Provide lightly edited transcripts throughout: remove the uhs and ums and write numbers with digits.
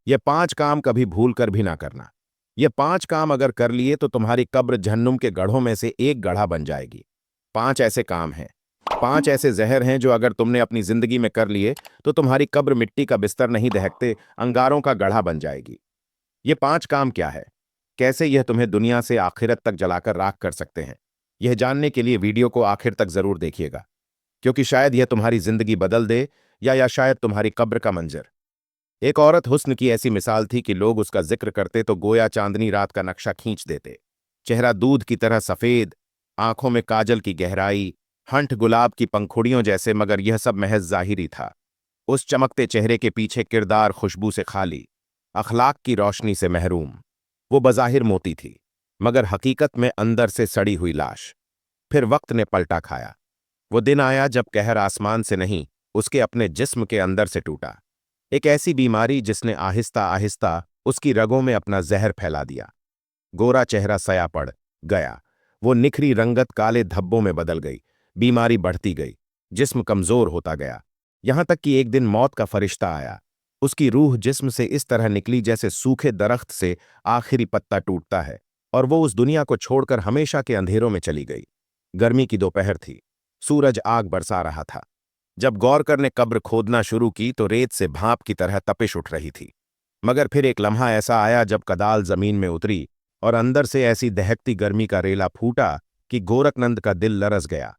ये 5 काम कभी भूल कर भी ना करना। ये 5 काम अगर कर लिए तो तुम्हारी कब्र जहन्नुम के गढ़ों में से एक गढ़ा बन जाएगी। 5 ऐसे काम हैं, 5 ऐसे जहर हैं जो अगर तुमने अपनी जिंदगी में कर लिए तो तुम्हारी कब्र मिट्टी का बिस्तर नहीं दहकते, अंगारों का गढ़ा बन जाएगी। ये 5 काम क्या है? कैसे यह तुम्हें दुनिया से आखिरत तक जलाकर राख कर सकते हैं? यह जानने के लिए वीडियो को आखिर तक जरूर देखिएगा, क्योंकि शायद यह तुम्हारी जिंदगी बदल दे या शायद तुम्हारी कब्र का मंजर। एक औरत हुस्न की ऐसी मिसाल थी कि लोग उसका जिक्र करते तो गोया चांदनी रात का नक्शा खींच देते। चेहरा दूध की तरह सफेद, आंखों में काजल की गहराई, हंठ गुलाब की पंखुड़ियों जैसे, मगर यह सब महज जाहिरी था। उस चमकते चेहरे के पीछे किरदार खुशबू से खाली, अखलाक की रोशनी से महरूम। वो बज़ाहिर मोती थी, मगर हकीकत में अंदर से सड़ी हुई लाश। फिर वक्त ने पलटा खाया। वो दिन आया जब कहर आसमान से नहीं, उसके अपने जिस्म के अंदर से टूटा। एक ऐसी बीमारी जिसने आहिस्ता आहिस्ता उसकी रगों में अपना जहर फैला दिया। गोरा चेहरा सया पड़ गया, वो निखरी रंगत काले धब्बों में बदल गई। बीमारी बढ़ती गई, जिस्म कमजोर होता गया, यहां तक कि एक दिन मौत का फरिश्ता आया। उसकी रूह जिस्म से इस तरह निकली जैसे सूखे दरख्त से आखिरी पत्ता टूटता है, और वो उस दुनिया को छोड़कर हमेशा के अंधेरों में चली गई। गर्मी की दोपहर थी, सूरज आग बरसा रहा था। जब गौरकर ने कब्र खोदना शुरू की तो रेत से भाप की तरह तपिश उठ रही थी। मगर फिर एक लम्हा ऐसा आया जब कदाल जमीन में उतरी और अंदर से ऐसी दहकती गर्मी का रेला फूटा कि गोरखनंद का दिल लरस गया।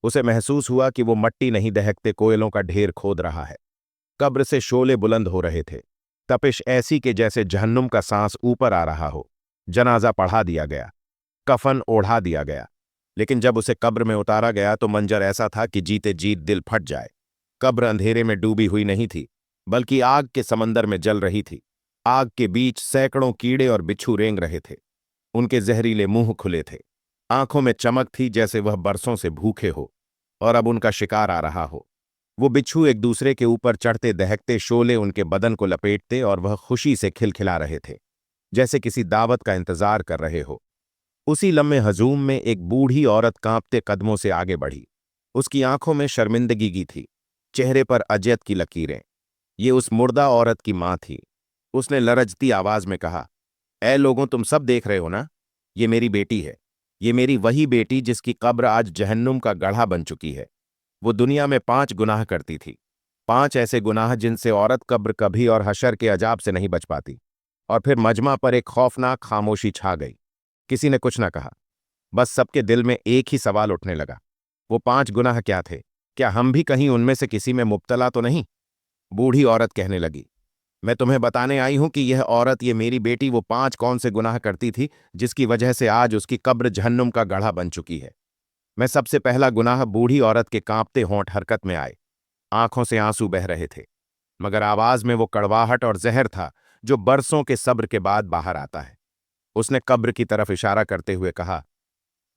उसे महसूस हुआ कि वो मट्टी नहीं दहकते कोयलों का ढेर खोद रहा है। कब्र से शोले बुलंद हो रहे थे, तपिश ऐसी कि जैसे जहन्नुम का सांस ऊपर आ रहा हो। जनाजा पढ़ा दिया गया, कफन ओढ़ा दिया गया, लेकिन जब उसे कब्र में उतारा गया तो मंजर ऐसा था कि जीते जीत दिल फट जाए। कब्र अंधेरे में डूबी हुई नहीं थी, बल्कि आग के समंदर में जल रही थी। आग के बीच सैकड़ों कीड़े और बिच्छू रेंग रहे थे। उनके जहरीले मुंह खुले थे, आंखों में चमक थी जैसे वह बरसों से भूखे हो और अब उनका शिकार आ रहा हो। वो बिच्छू एक दूसरे के ऊपर चढ़ते दहकते शोले उनके बदन को लपेटते और वह खुशी से खिलखिला रहे थे, जैसे किसी दावत का इंतजार कर रहे हो। उसी लम्हे हजूम में एक बूढ़ी औरत कांपते कदमों से आगे बढ़ी। उसकी आंखों में शर्मिंदगी थी, चेहरे पर अजयत की लकीरें। ये उस मुर्दा औरत की मां थी। उसने लरजती आवाज में कहा, ऐ लोगों, तुम सब देख रहे हो ना? ये मेरी बेटी है। ये मेरी वही बेटी जिसकी कब्र आज जहन्नुम का गढ़ा बन चुकी है। वो दुनिया में 5 गुनाह करती थी, 5 ऐसे गुनाह जिनसे औरत कब्र कभी और हशर के अजाब से नहीं बच पाती। और फिर मजमा पर एक खौफनाक खामोशी छा गई। किसी ने कुछ न कहा, बस सबके दिल में एक ही सवाल उठने लगा। वो 5 गुनाह क्या थे? क्या हम भी कहीं उनमें से किसी में मुब्तला तो नहीं? बूढ़ी औरत कहने लगी, मैं तुम्हें बताने आई हूं कि यह औरत, ये मेरी बेटी, वो 5 कौन से गुनाह करती थी जिसकी वजह से आज उसकी कब्र जहन्नुम का गढ़ा बन चुकी है। मैं सबसे पहला गुनाह, बूढ़ी औरत के कांपते होंठ हरकत में आए, आंखों से आंसू बह रहे थे, मगर आवाज में वो कड़वाहट और जहर था जो बरसों के सब्र के बाद बाहर आता है। उसने कब्र की तरफ इशारा करते हुए कहा,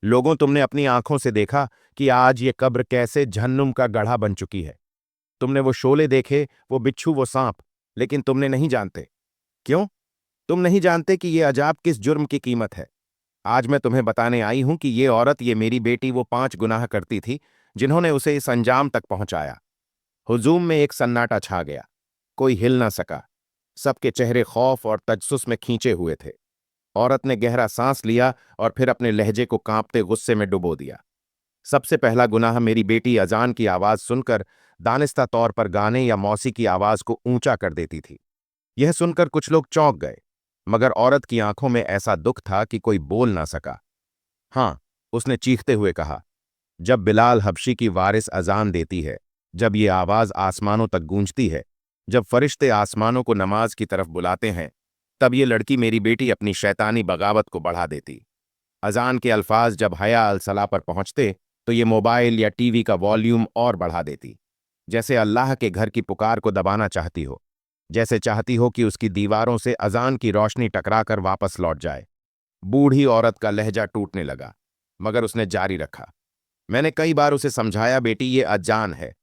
लोगों, तुमने अपनी आंखों से देखा कि आज ये कब्र कैसे जहन्नुम का गढ़ा बन चुकी है। तुमने वो शोले देखे, वो बिच्छू, वो सांप, लेकिन तुमने नहीं जानते। क्यों? तुम नहीं जानते कि ये अजाब किस जुर्म की कीमत है। आज मैं तुम्हें बताने आई हूं कि ये औरत, ये मेरी बेटी, वो 5 गुनाह करती थी जिन्होंने उसे इस अंजाम तक पहुंचाया। हुजूम में एक सन्नाटा छा गया, कोई हिल ना सका। सबके चेहरे खौफ और तजस्सुस में खींचे हुए थे। औरत ने गहरा सांस लिया और फिर अपने लहजे को कांपते गुस्से में डुबो दिया। सबसे पहला गुनाह, मेरी बेटी अजान की आवाज सुनकर दानिस्ता तौर पर गाने या मौसीकी की आवाज को ऊंचा कर देती थी। यह सुनकर कुछ लोग चौंक गए, मगर औरत की आंखों में ऐसा दुख था कि कोई बोल ना सका। हां, उसने चीखते हुए कहा, जब बिलाल हबशी की वारिस अजान देती है, जब ये आवाज आसमानों तक गूंजती है, जब फरिश्ते आसमानों को नमाज की तरफ बुलाते हैं, तब ये लड़की, मेरी बेटी, अपनी शैतानी बगावत को बढ़ा देती। अजान के अल्फाज जब हया अल सला पर पहुंचते तो ये मोबाइल या टीवी का वॉल्यूम और बढ़ा देती, जैसे अल्लाह के घर की पुकार को दबाना चाहती हो, जैसे चाहती हो कि उसकी दीवारों से अजान की रोशनी टकराकर वापस लौट जाए। बूढ़ी औरत का लहजा टूटने लगा, मगर उसने जारी रखा, मैंने कई बार उसे समझाया, बेटी, ये अजान है।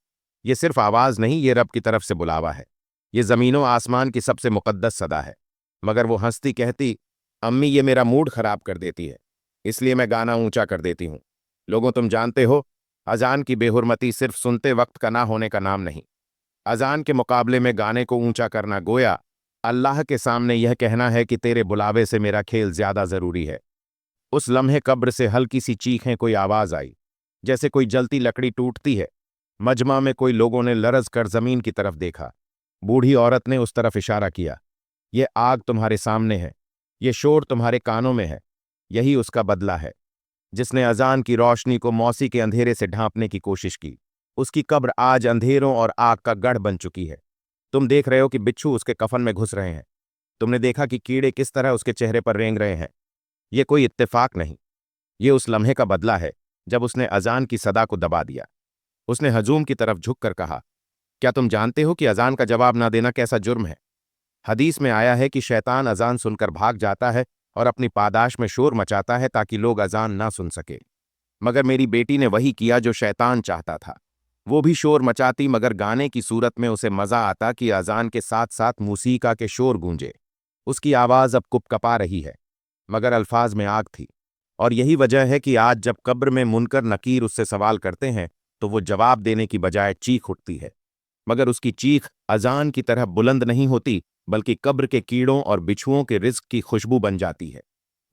ये सिर्फ आवाज नहीं, ये रब की तरफ से बुलावा है। ये जमीनों आसमान की सबसे मुकद्दस सदा है। मगर वो हंसती कहती, अम्मी, ये मेरा मूड खराब कर देती है, इसलिए मैं गाना ऊंचा कर देती हूं। लोगों, तुम जानते हो, अजान की बेहुरमती सिर्फ सुनते वक्त का ना होने का नाम नहीं। अजान के मुकाबले में गाने को ऊंचा करना गोया अल्लाह के सामने यह कहना है कि तेरे बुलावे से मेरा खेल ज्यादा जरूरी है। उस लम्हे कब्र से हल्की सी चीखें, कोई आवाज आई, जैसे कोई जलती लकड़ी टूटती है। मजमा में कोई लोगों ने लरज कर जमीन की तरफ देखा। बूढ़ी औरत ने उस तरफ इशारा किया। यह आग तुम्हारे सामने है, यह शोर तुम्हारे कानों में है। यही उसका बदला है जिसने अजान की रोशनी को मौसी के अंधेरे से ढांपने की कोशिश की। उसकी कब्र आज अंधेरों और आग का गढ़ बन चुकी है। तुम देख रहे हो कि बिच्छू उसके कफन में घुस रहे हैं। तुमने देखा कि कीड़े किस तरह उसके चेहरे पर रेंग रहे हैं। यह कोई इत्तेफाक नहीं, ये उस लम्हे का बदला है जब उसने अजान की सदा को दबा दिया। उसने हजूम की तरफ झुककर कहा, क्या तुम जानते हो कि अजान का जवाब ना देना कैसा जुर्म है? हदीस में आया है कि शैतान अजान सुनकर भाग जाता है और अपनी पादाश में शोर मचाता है ताकि लोग अजान ना सुन सके। मगर मेरी बेटी ने वही किया जो शैतान चाहता था। वो भी शोर मचाती, मगर गाने की सूरत में उसे मजा आता कि अजान के साथ साथ मूसीका के शोर गूंजे। उसकी आवाज अब कुपकपा रही है, मगर अल्फाज में आग थी। और यही वजह है कि आज जब कब्र में मुनकर नकीर उससे सवाल करते हैं तो वो जवाब देने की बजाय चीख उठती है। मगर उसकी चीख अजान की तरह बुलंद नहीं होती, बल्कि कब्र के कीड़ों और बिच्छुओं के रिज्क की खुशबू बन जाती है।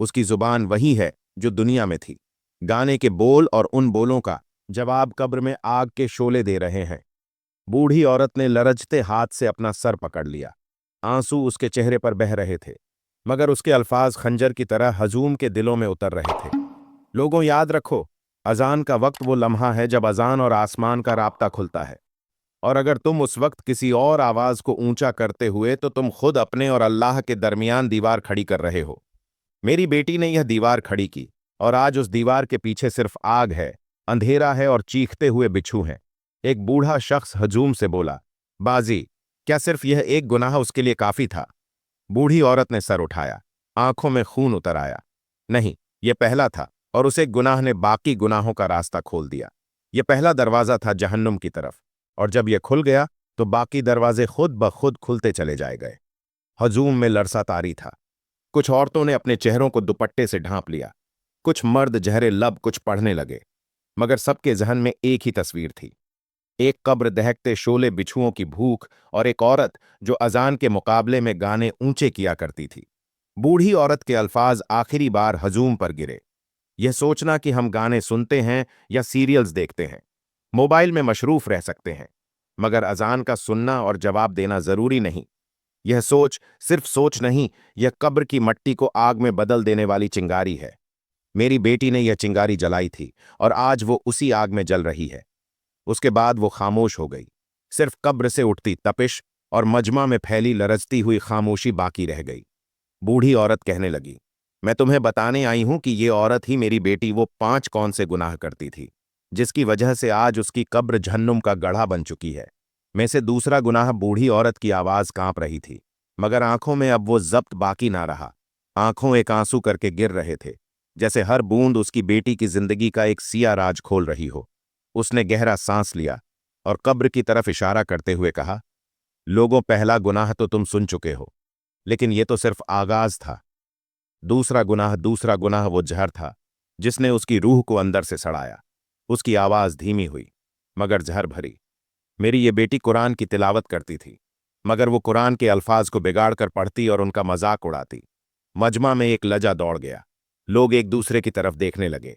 उसकी जुबान वही है जो दुनिया में थी। गाने के बोल और उन बोलों का जवाब कब्र में आग के शोले दे रहे हैं। बूढ़ी औरत ने लरजते हाथ से अपना सर पकड़ लिया। आंसू उसके चेहरे पर बह रहे थे, मगर उसके अल्फाज खंजर की तरह हजूम के दिलों में उतर रहे थे। लोगों, याद रखो, अजान का वक्त वो लम्हा है जब अजान और आसमान का राब्ता खुलता है। और अगर तुम उस वक्त किसी और आवाज को ऊंचा करते हुए, तो तुम खुद अपने और अल्लाह के दरमियान दीवार खड़ी कर रहे हो। मेरी बेटी ने यह दीवार खड़ी की, और आज उस दीवार के पीछे सिर्फ आग है, अंधेरा है और चीखते हुए बिच्छू हैं। एक बूढ़ा शख्स हजूम से बोला, बाजी, क्या सिर्फ यह एक गुनाह उसके लिए काफी था? बूढ़ी औरत ने सर उठाया, आंखों में खून उतर आया। नहीं, यह पहला था, और उस एक गुनाह ने बाकी गुनाहों का रास्ता खोल दिया। यह पहला दरवाजा था जहन्नुम की तरफ, और जब यह खुल गया तो बाकी दरवाजे खुद ब खुद खुलते चले जाए गए। हजूम में लरसा तारी था। कुछ औरतों ने अपने चेहरों को दुपट्टे से ढांप लिया। कुछ मर्द जहरे लब कुछ पढ़ने लगे, मगर सबके जहन में एक ही तस्वीर थी। एक कब्र दहकते शोले बिच्छुओं की भूख, और एक औरत जो अजान के मुकाबले में गाने ऊंचे किया करती थी। बूढ़ी औरत के अल्फाज आखिरी बार हजूम पर गिरे। यह सोचना कि हम गाने सुनते हैं या सीरियल्स देखते हैं, मोबाइल में मशरूफ रह सकते हैं, मगर अजान का सुनना और जवाब देना जरूरी नहीं। यह सोच सिर्फ सोच नहीं, यह कब्र की मट्टी को आग में बदल देने वाली चिंगारी है। मेरी बेटी ने यह चिंगारी जलाई थी, और आज वो उसी आग में जल रही है। उसके बाद वो खामोश हो गई। सिर्फ कब्र से उठती तपिश और मजमा में फैली लरजती हुई खामोशी बाकी रह गई। बूढ़ी औरत कहने लगी, मैं तुम्हें बताने आई हूं कि ये औरत ही मेरी बेटी वो 5 कौन से गुनाह करती थी, जिसकी वजह से आज उसकी कब्र जहन्नुम का गढ़ा बन चुकी है। में से दूसरा गुनाह, बूढ़ी औरत की आवाज कांप रही थी, मगर आंखों में अब वो जब्त बाकी ना रहा। आंखों एक आंसू करके गिर रहे थे, जैसे हर बूंद उसकी बेटी की जिंदगी का एक सिया राज खोल रही हो। उसने गहरा सांस लिया और कब्र की तरफ इशारा करते हुए कहा, लोगों, पहला गुनाह तो तुम सुन चुके हो, लेकिन ये तो सिर्फ आगाज था। दूसरा गुनाह वो जहर था जिसने उसकी रूह को अंदर से सड़ाया। उसकी आवाज धीमी हुई, मगर जहर भरी। मेरी ये बेटी कुरान की तिलावत करती थी, मगर वो कुरान के अल्फाज को बिगाड़ कर पढ़ती और उनका मजाक उड़ाती। मजमा में एक लजा दौड़ गया। लोग एक दूसरे की तरफ देखने लगे।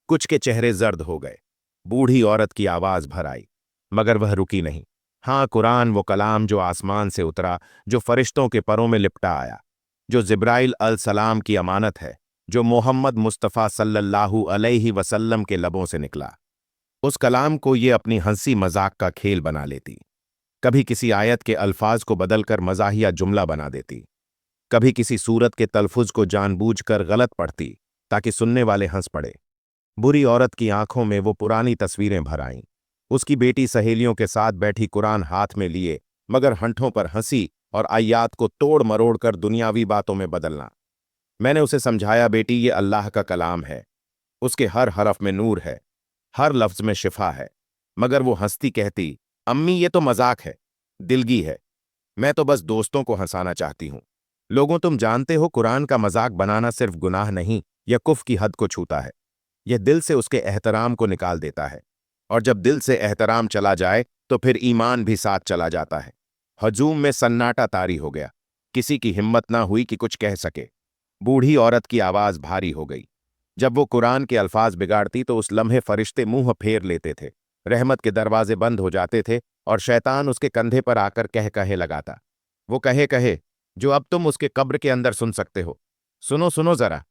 कुछ के चेहरे जर्द हो गए। बूढ़ी औरत की आवाज भर आई, मगर वह रुकी नहीं। हाँ, कुरान वो कलाम जो आसमान से उतरा, जो फरिश्तों के परों में लिपटा आया, जो जिब्राइल अल सलाम की अमानत है, जो मोहम्मद मुस्तफ़ा सल्लल्लाहु अलैहि वसल्लम के लबों से निकला। उस कलाम को ये अपनी हंसी मजाक का खेल बना लेती। कभी किसी आयत के अल्फाज को बदलकर मजाहिया जुमला बना देती, कभी किसी सूरत के तलफुज को जानबूझकर गलत पढ़ती ताकि सुनने वाले हंस पड़े। बुरी औरत की आंखों में वो पुरानी तस्वीरें भर आईं। उसकी बेटी सहेलियों के साथ बैठी कुरान हाथ में लिए, मगर हंठों पर हंसी और आयात को तोड़ मरोड़ कर दुनियावी बातों में बदलना। मैंने उसे समझाया, बेटी, ये अल्लाह का कलाम है, उसके हर हरफ में नूर है, हर लफ्ज में शिफा है। मगर वो हंसती कहती, अम्मी, ये तो मजाक है, दिलगी है, मैं तो बस दोस्तों को हंसाना चाहती हूं। लोगों, तुम जानते हो, कुरान का मजाक बनाना सिर्फ गुनाह नहीं या कुफ की हद को छूता है, यह दिल से उसके एहतराम को निकाल देता है। और जब दिल से एहतराम चला जाए तो फिर ईमान भी साथ चला जाता है। हजूम में सन्नाटा तारी हो गया। किसी की हिम्मत ना हुई कि कुछ कह सके। बूढ़ी औरत की आवाज भारी हो गई। जब वो कुरान के अल्फाज बिगाड़ती तो उस लम्हे फरिश्ते मुंह फेर लेते थे, रहमत के दरवाजे बंद हो जाते थे और शैतान उसके कंधे पर आकर कह कहे लगाता। वो कहे कहे जो अब तुम उसके कब्र के अंदर सुन सकते हो। सुनो सुनो जरा।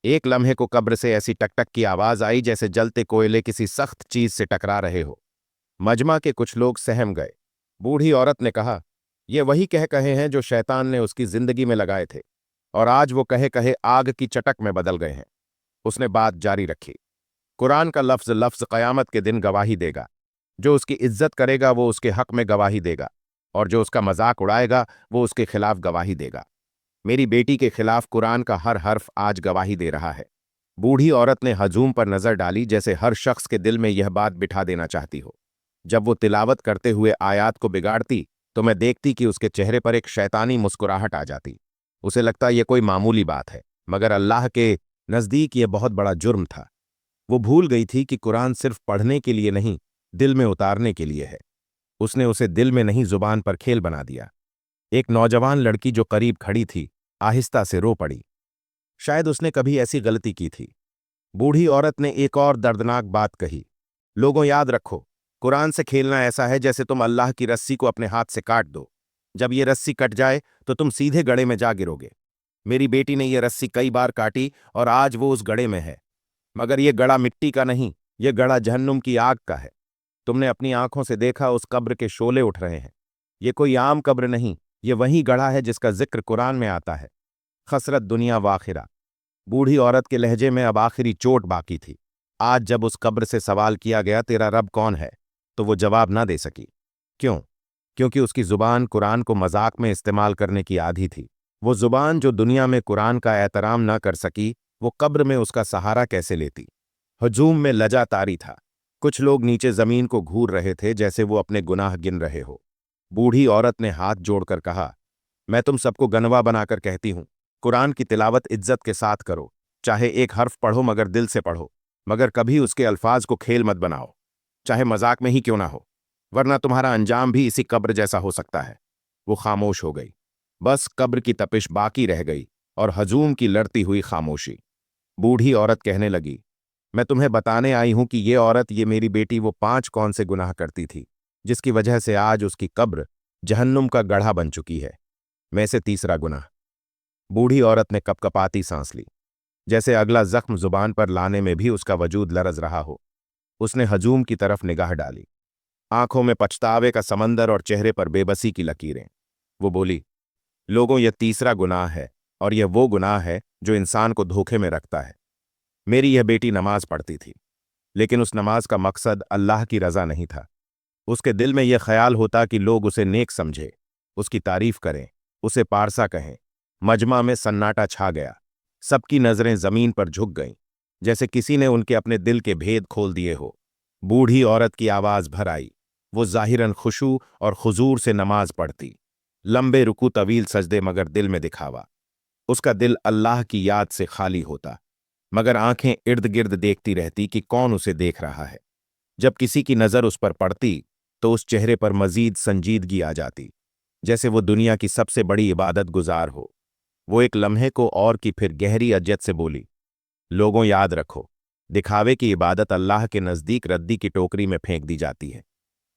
एक लम्हे को कब्र से ऐसी टकटक की आवाज आई जैसे जलते कोयले किसी सख्त चीज से टकरा रहे हो। मजमा के कुछ लोग सहम गए। बूढ़ी औरत ने कहा, ये वही कह कहे हैं जो शैतान ने उसकी जिंदगी में लगाए थे, और आज वो कहे कहे आग की चटक में बदल गए हैं। उसने बात जारी रखी, कुरान का लफ्ज लफ्ज कयामत के दिन गवाही देगा। जो उसकी इज्जत करेगा वो उसके हक में गवाही देगा, और जो उसका मजाक उड़ाएगा वो उसके खिलाफ गवाही देगा। मेरी बेटी के खिलाफ कुरान का हर हर्फ आज गवाही दे रहा है। बूढ़ी औरत ने हजूम पर नजर डाली जैसे हर शख्स के दिल में यह बात बिठा देना चाहती हो। जब वो तिलावत करते हुए आयात को बिगाड़ती तो मैं देखती कि उसके चेहरे पर एक शैतानी मुस्कुराहट आ जाती। उसे लगता यह कोई मामूली बात है, मगर अल्लाह के नजदीक यह बहुत बड़ा जुर्म था। वो भूल गई थी कि कुरान सिर्फ पढ़ने के लिए नहीं, दिल में उतारने के लिए है। उसने उसे दिल में नहीं जुबान पर खेल बना दिया। एक नौजवान लड़की जो करीब खड़ी थी आहिस्ता से रो पड़ी। शायद उसने कभी ऐसी गलती की थी। बूढ़ी औरत ने एक और दर्दनाक बात कही, लोगों याद रखो, कुरान से खेलना ऐसा है जैसे तुम अल्लाह की रस्सी को अपने हाथ से काट दो। जब ये रस्सी कट जाए तो तुम सीधे गड्ढे में जा गिरोगे। मेरी बेटी ने यह रस्सी कई बार काटी और आज वो उस गड्ढे में है, मगर यह गड़ा मिट्टी का नहीं, यह गड़ा जहन्नुम की आग का है। तुमने अपनी आंखों से देखा उस कब्र के शोले उठ रहे हैं। ये कोई आम कब्र नहीं, ये वही गढ़ा है जिसका जिक्र कुरान में आता है। खसरत दुनिया वाखिरा। बूढ़ी औरत के लहजे में अब आखिरी चोट बाकी थी। आज जब उस कब्र से सवाल किया गया तेरा रब कौन है, तो वो जवाब ना दे सकी। क्यों? क्योंकि उसकी जुबान कुरान को मजाक में इस्तेमाल करने की आदी थी। वो जुबान जो दुनिया में कुरान का एहतराम ना कर सकी, वो कब्र में उसका सहारा कैसे लेती। हजूम में लजा तारी था। कुछ लोग नीचे जमीन को घूर रहे थे जैसे वो अपने गुनाह गिन रहे हो। बूढ़ी औरत ने हाथ जोड़कर कहा, मैं तुम सबको गनवा बनाकर कहती हूं, कुरान की तिलावत इज्जत के साथ करो। चाहे एक हर्फ पढ़ो मगर दिल से पढ़ो, मगर कभी उसके अल्फाज को खेल मत बनाओ, चाहे मजाक में ही क्यों ना हो, वरना तुम्हारा अंजाम भी इसी कब्र जैसा हो सकता है। वो खामोश हो गई। बस कब्र की तपिश बाकी रह गई और हजूम की लड़ती हुई खामोशी। बूढ़ी औरत कहने लगी, मैं तुम्हें बताने आई हूं कि ये औरत, ये मेरी बेटी, वो 5 कौन से गुनाह करती थी जिसकी वजह से आज उसकी कब्र जहन्नुम का गढ़ा बन चुकी है। मैं से तीसरा गुनाह। बूढ़ी औरत ने कपकपाती सांस ली, जैसे अगला जख्म जुबान पर लाने में भी उसका वजूद लरज रहा हो। उसने हजूम की तरफ निगाह डाली, आंखों में पछतावे का समंदर और चेहरे पर बेबसी की लकीरें। वो बोली, लोगों, यह तीसरा गुनाह है, और यह वो गुनाह है जो इंसान को धोखे में रखता है। मेरी यह बेटी नमाज पढ़ती थी, लेकिन उस नमाज का मकसद अल्लाह की रजा नहीं था। उसके दिल में यह ख्याल होता कि लोग उसे नेक समझे, उसकी तारीफ करें, उसे पारसा कहें। मजमा में सन्नाटा छा गया। सबकी नजरें जमीन पर झुक गईं, जैसे किसी ने उनके अपने दिल के भेद खोल दिए हो। बूढ़ी औरत की आवाज भर आई। वो जाहिरन खुशू और खुजूर से नमाज पढ़ती, लंबे रुकू, तवील सजदे, मगर दिल में दिखावा। उसका दिल अल्लाह की याद से खाली होता, मगर आंखें इर्द गिर्द देखती रहती कि कौन उसे देख रहा है। जब किसी की नजर उस पर पड़ती तो उस चेहरे पर मजीद संजीदगी आ जाती, जैसे वो दुनिया की सबसे बड़ी इबादत गुजार हो। वो एक लम्हे को और की फिर गहरी अज्जत से बोली, लोगों याद रखो, दिखावे की इबादत अल्लाह के नजदीक रद्दी की टोकरी में फेंक दी जाती है।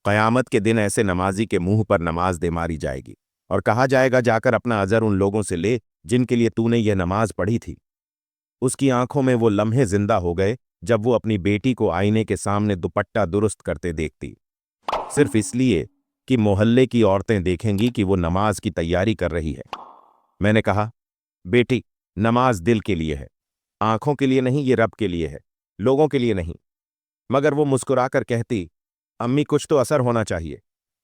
कयामत के दिन ऐसे नमाजी के मुंह पर नमाज दे मारी जाएगी और कहा जाएगा, जाकर अपना अजर उन लोगों से ले जिनके लिए तूने यह नमाज पढ़ी थी। उसकी आंखों में वो लम्हे जिंदा हो गए जब वो अपनी बेटी को आईने के सामने दुपट्टा दुरुस्त करते देखती, सिर्फ इसलिए कि मोहल्ले की औरतें देखेंगी कि वो नमाज की तैयारी कर रही है। मैंने कहा, बेटी, नमाज दिल के लिए है, आंखों के लिए नहीं, ये रब के लिए है, लोगों के लिए नहीं। मगर वो मुस्कुराकर कहती, अम्मी, कुछ तो असर होना चाहिए,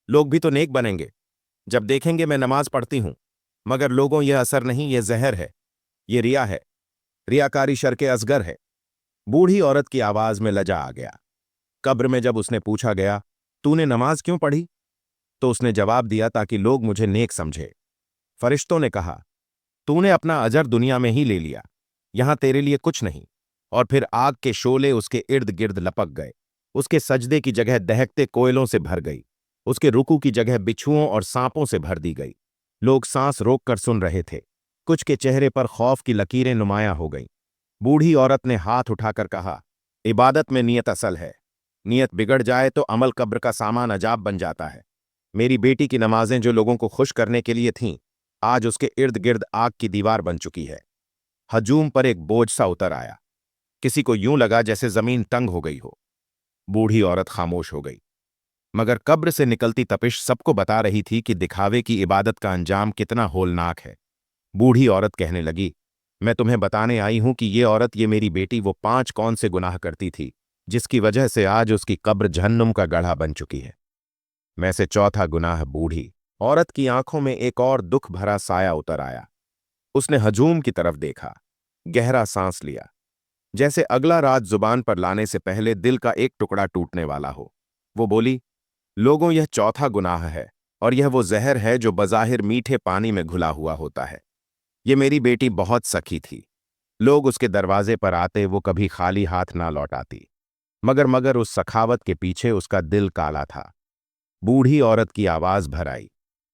लोग भी तो नेक बनेंगे जब देखेंगे मैं नमाज पढ़ती हूं। मगर लोगों, यह असर नहीं, यह जहर है, ये रिया है, रियाकारी शर्के असगर है। बूढ़ी औरत की आवाज में लजा आ गया। कब्र में जब उसने पूछा गया, तूने नमाज क्यों पढ़ी, तो उसने जवाब दिया, ताकि लोग मुझे नेक समझे। फरिश्तों ने कहा, तूने अपना अजर दुनिया में ही ले लिया, यहां तेरे लिए कुछ नहीं। और फिर आग के शोले उसके इर्द गिर्द लपक गए। उसके सजदे की जगह दहकते कोयलों से भर गई, उसके रुकू की जगह बिच्छुओं और सांपों से भर दी गई। लोग सांस रोककर सुन रहे थे। कुछ के चेहरे पर खौफ की लकीरें नुमायां हो गईं। बूढ़ी औरत ने हाथ उठाकर कहा, इबादत में नियत असल है। नियत बिगड़ जाए तो अमल कब्र का सामान अजाब बन जाता है। मेरी बेटी की नमाजें जो लोगों को खुश करने के लिए थीं, आज उसके इर्द गिर्द आग की दीवार बन चुकी है। हजूम पर एक बोझ सा उतर आया। किसी को यूं लगा जैसे जमीन तंग हो गई हो। बूढ़ी औरत खामोश हो गई। मगर कब्र से निकलती तपिश सबको बता रही थी कि दिखावे की इबादत का अंजाम कितना होलनाक है। बूढ़ी औरत कहने लगी, मैं तुम्हें बताने आई हूं कि ये मेरी बेटी वो 5 कौन से गुनाह करती थी, जिसकी वजह से आज उसकी कब्र जहन्नुम का गढ़ा बन चुकी है। मैं से चौथा गुनाह। बूढ़ी औरत की आंखों में एक और दुख भरा साया उतर आया। उसने हजूम की तरफ देखा, गहरा सांस लिया, जैसे अगला राज जुबान पर लाने से पहले दिल का एक टुकड़ा टूटने वाला हो। वो बोली, लोगों, यह चौथा गुनाह है, और यह वो जहर है जो बज़ाहिर मीठे पानी में घुला हुआ होता है। ये मेरी बेटी बहुत सखी थी। लोग उसके दरवाजे पर आते वो कभी खाली हाथ ना लौटाती। मगर उस सखावत के पीछे उसका दिल काला था। बूढ़ी औरत की आवाज भर आई।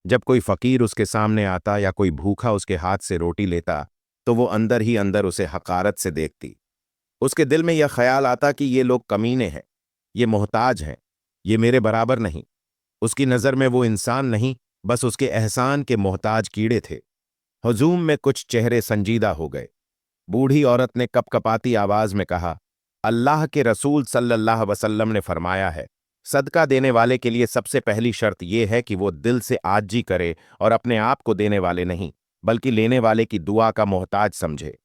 जब कोई फकीर उसके सामने आता या कोई भूखा उसके हाथ से रोटी लेता, तो वो अंदर ही अंदर उसे हकारत से देखती। उसके दिल में यह ख्याल आता कि ये लोग कमीने हैं, ये मोहताज हैं, ये मेरे बराबर नहीं। उसकी नज़र में वो इंसान नहीं, बस उसके एहसान के मोहताज कीड़े थे। हजूम में कुछ चेहरे संजीदा हो गए। बूढ़ी औरत ने कपकपाती आवाज में कहा, अल्लाह के रसूल सल्लल्लाहु अलैहि वसल्लम ने फरमाया है, सदका देने वाले के लिए सबसे पहली शर्त यह है कि वो दिल से आजी करे और अपने आप को देने वाले नहीं, बल्कि लेने वाले की दुआ का मोहताज समझे।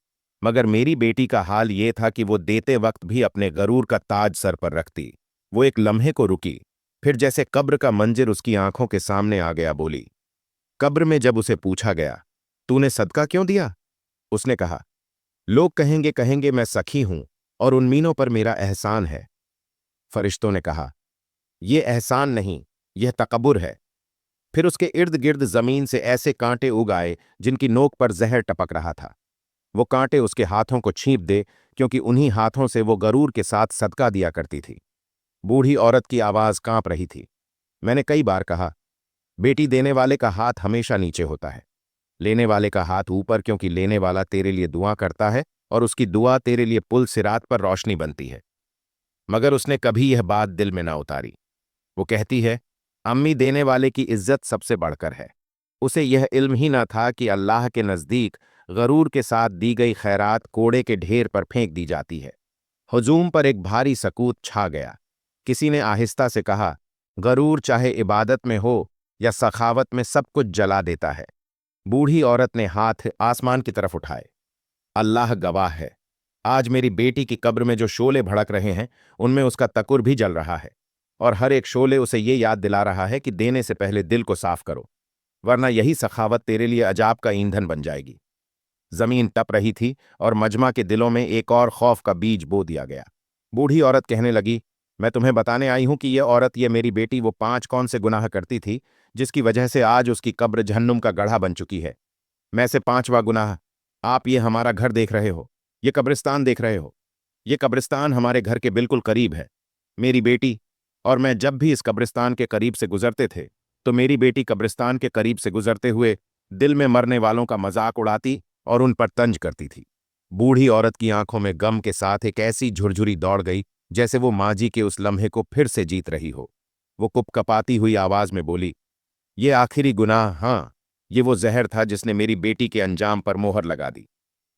मगर मेरी बेटी का हाल ये था कि वो देते वक्त भी अपने गरूर का ताज सर पर रखती। वो एक लम्हे को रुकी, फिर जैसे कब्र का मंजिर उसकी आंखों के सामने आ गया बोली। कब्र में जब उसे पूछा गया, तूने सदका क्यों दिया? उसने कहा, लोग कहेंगे कहेंगे मैं सखी हूं और उन मीनों पर मेरा एहसान है। फरिश्तों ने कहा, यह एहसान नहीं, यह तकब्बुर है। फिर उसके इर्द गिर्द जमीन से ऐसे कांटे उग आए जिनकी नोक पर जहर टपक रहा था। वो कांटे उसके हाथों को छींप दे, क्योंकि उन्हीं हाथों से वो गरूर के साथ सदका दिया करती थी। बूढ़ी औरत की आवाज कांप रही थी। मैंने कई बार कहा, बेटी देने वाले का हाथ हमेशा नीचे होता है, लेने वाले का हाथ ऊपर, क्योंकि लेने वाला तेरे लिए दुआ करता है और उसकी दुआ तेरे लिए पुल सिरात पर रोशनी बनती है। मगर उसने कभी यह बात दिल में ना उतारी। वो कहती है, अम्मी, देने वाले की इज्जत सबसे बढ़कर है। उसे यह इल्म ही ना था कि अल्लाह के नज़दीक गरूर के साथ दी गई खैरात कोड़े के ढेर पर फेंक दी जाती है। हुजूम पर एक भारी सकूत छा गया। किसी ने आहिस्ता से कहा, गरूर चाहे इबादत में हो या सखावत में सब कुछ जला देता है। बूढ़ी औरत ने हाथ आसमान की तरफ उठाए। अल्लाह गवाह है, आज मेरी बेटी की कब्र में जो शोले भड़क रहे हैं, उनमें उसका तकुर भी जल रहा है, और हर एक शोले उसे ये याद दिला रहा है कि देने से पहले दिल को साफ करो, वरना यही सखावत तेरे लिए अजाब का ईंधन बन जाएगी। जमीन तप रही थी और मजमा के दिलों में एक और खौफ का बीज बो दिया गया। बूढ़ी औरत कहने लगी, मैं तुम्हें बताने आई हूं कि ये मेरी बेटी वो 5 कौन से गुनाह करती थी, जिसकी वजह से आज उसकी कब्र जहन्नुम का गढ़ा बन चुकी है। मैं से 5वां गुनाह, आप ये हमारा घर देख रहे हो, ये कब्रिस्तान देख रहे हो। ये कब्रिस्तान हमारे घर के बिल्कुल करीब है। मेरी बेटी और मैं जब भी इस कब्रिस्तान के करीब से गुजरते थे, तो मेरी बेटी कब्रिस्तान के करीब से गुजरते हुए दिल में मरने वालों का मजाक उड़ाती और उन पर तंज करती थी। बूढ़ी औरत की आंखों में गम के साथ एक ऐसी झुरझुरी दौड़ गई जैसे वो माजी के उस लम्हे को फिर से जीत रही हो। वो कुपकपाती हुई आवाज में बोली, ये आखिरी गुनाह, हाँ, ये वो जहर था जिसने मेरी बेटी के अंजाम पर मोहर लगा दी।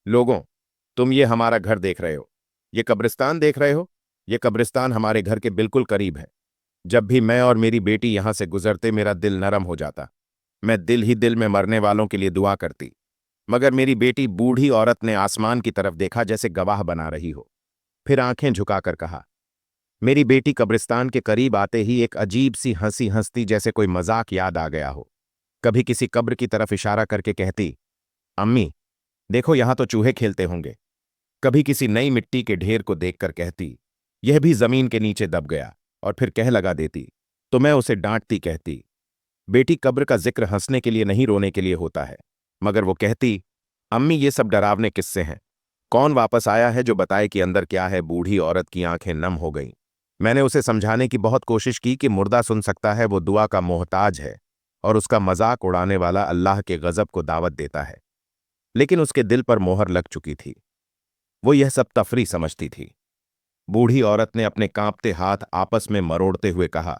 लोगों, तुम ये हमारा घर देख रहे हो, ये कब्रिस्तान देख रहे हो। ये कब्रिस्तान हमारे घर के बिल्कुल करीब है। जब भी मैं और मेरी बेटी यहां से गुजरते, मेरा दिल नरम हो जाता। मैं दिल ही दिल में मरने वालों के लिए दुआ करती। मगर मेरी बेटी, बूढ़ी औरत ने आसमान की तरफ देखा जैसे गवाह बना रही हो, फिर आंखें झुकाकर कहा, मेरी बेटी कब्रिस्तान के करीब आते ही एक अजीब सी हंसी हंसती, जैसे कोई मजाक याद आ गया हो। कभी किसी कब्र की तरफ इशारा करके कहती, अम्मी देखो, यहां तो चूहे खेलते होंगे। कभी किसी नई मिट्टी के ढेर को देखकर कहती, यह भी जमीन के नीचे दब गया, और फिर कह लगा देती। तो मैं उसे डांटती, कहती, बेटी, कब्र का जिक्र हंसने के लिए नहीं, रोने के लिए होता है। मगर वो कहती, अम्मी ये सब डरावने किस्से हैं। कौन वापस आया है जो बताए कि अंदर क्या है? बूढ़ी औरत की आंखें नम हो गईं। मैंने उसे समझाने की बहुत कोशिश की कि मुर्दा सुन सकता है, वो दुआ का मोहताज है, और उसका मजाक उड़ाने वाला अल्लाह के गजब को दावत देता है। लेकिन उसके दिल पर मोहर लग चुकी थी। वो यह सब तफरी समझती थी। बूढ़ी औरत ने अपने कांपते हाथ आपस में मरोड़ते हुए कहा,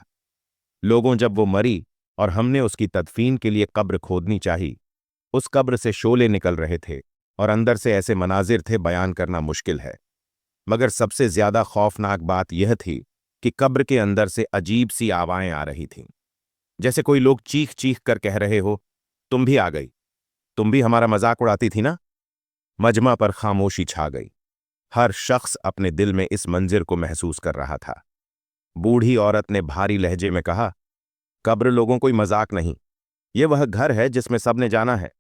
लोगों, जब वो मरी और हमने उसकी तदफीन के लिए कब्र खोदनी चाही, उस कब्र से शोले निकल रहे थे और अंदर से ऐसे मनाजिर थे बयान करना मुश्किल है। मगर सबसे ज्यादा खौफनाक बात यह थी कि कब्र के अंदर से अजीब सी आवाज़ें आ रही थीं, जैसे कोई लोग चीख चीख कर कह रहे हो, तुम भी आ गई, तुम भी हमारा मजाक उड़ाती थी ना। मजमा पर खामोशी छा गई। हर शख्स अपने दिल में इस मंजिर को महसूस कर रहा था। बूढ़ी औरत ने भारी लहजे में कहा, कब्र लोगों कोई मजाक नहीं, ये वह घर है जिसमें सबने जाना है।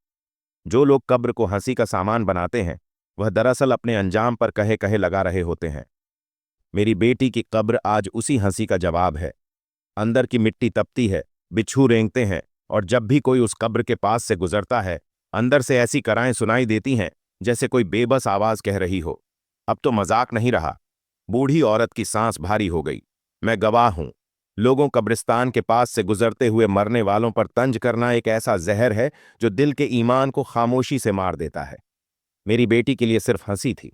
जो लोग कब्र को हंसी का सामान बनाते हैं, वह दरअसल अपने अंजाम पर कहे कहे लगा रहे होते हैं। मेरी बेटी की कब्र आज उसी हंसी का जवाब है। अंदर की मिट्टी तपती है, बिच्छू रेंगते हैं, और जब भी कोई उस कब्र के पास से गुजरता है, अंदर से ऐसी कराएं सुनाई देती हैं जैसे कोई बेबस आवाज कह रही हो, अब तो मजाक नहीं रहा। बूढ़ी औरत की सांस भारी हो गई। मैं गवाह हूं, लोगों, कब्रिस्तान के पास से गुजरते हुए मरने वालों पर तंज करना एक ऐसा जहर है जो दिल के ईमान को खामोशी से मार देता है। मेरी बेटी के लिए सिर्फ हंसी थी,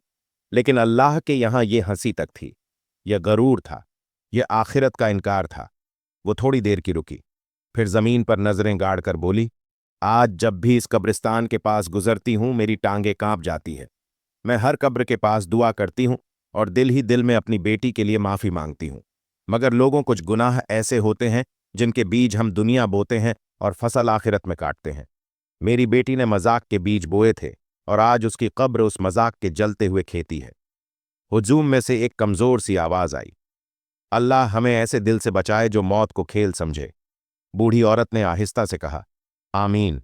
लेकिन अल्लाह के यहां यह हंसी तक थी। यह गरूर था, यह आखिरत का इनकार था। वो थोड़ी देर की रुकी, फिर जमीन पर नजरें गाड़ कर बोली, आज जब भी इस कब्रिस्तान के पास गुजरती हूं मेरी टांगें कांप जाती है। मैं हर कब्र के पास दुआ करती हूं और दिल ही दिल में अपनी बेटी के लिए माफी मांगती हूं। मगर लोगों, कुछ गुनाह ऐसे होते हैं जिनके बीज हम दुनिया बोते हैं और फसल आखिरत में काटते हैं। मेरी बेटी ने मजाक के बीज बोए थे और आज उसकी कब्र उस मजाक के जलते हुए खेती है। हुजूम में से एक कमजोर सी आवाज आई, अल्लाह हमें ऐसे दिल से बचाए जो मौत को खेल समझे। बूढ़ी औरत ने आहिस्ता से कहा, आमीन।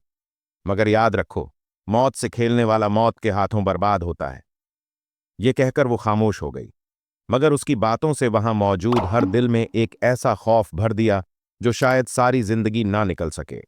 मगर याद रखो, मौत से खेलने वाला मौत के हाथों बर्बाद होता है। ये कहकर वो खामोश हो गई, मगर उसकी बातों से वहां मौजूद हर दिल में एक ऐसा खौफ भर दिया जो शायद सारी जिंदगी ना निकल सके।